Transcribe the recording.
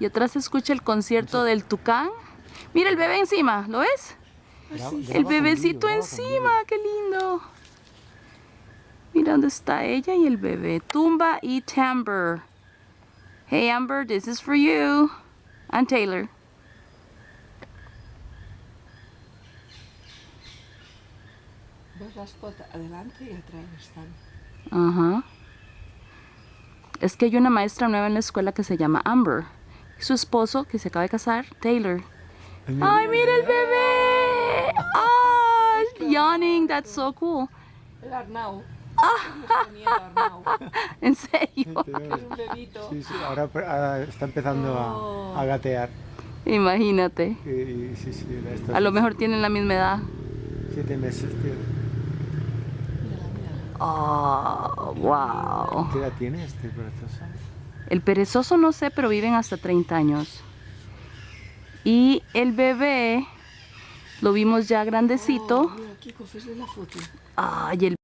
Y atrás se escucha el concierto del tucán. Mira el bebé encima, ¿lo ves? El bebecito encima, qué lindo. Mira dónde está ella y el bebé. Tumba y Timber. Hey Amber, this is for you. And Taylor. ¿Ves las patas? Adelante y atrás están. Ajá. Es que hay una maestra nueva en la escuela que se llama Amber. Y su esposo, que se acaba de casar, Taylor. ¡Ay, mira el bebé! ¡Ah! Yawning, that's so cool. El Arnau. Tenía el Arnau. ¿En serio? Es un bebito. Sí, sí, ahora está empezando a gatear. Imagínate. Sí, sí, A lo mejor tienen la misma edad. 7 meses, tío. Mírala, mírala. Oh, wow. ¿Qué edad tiene este perezoso? El perezoso no sé, pero viven hasta 30 años. Y el bebé lo vimos ya grandecito. Mira, Kiko, hazle la foto. Ay, el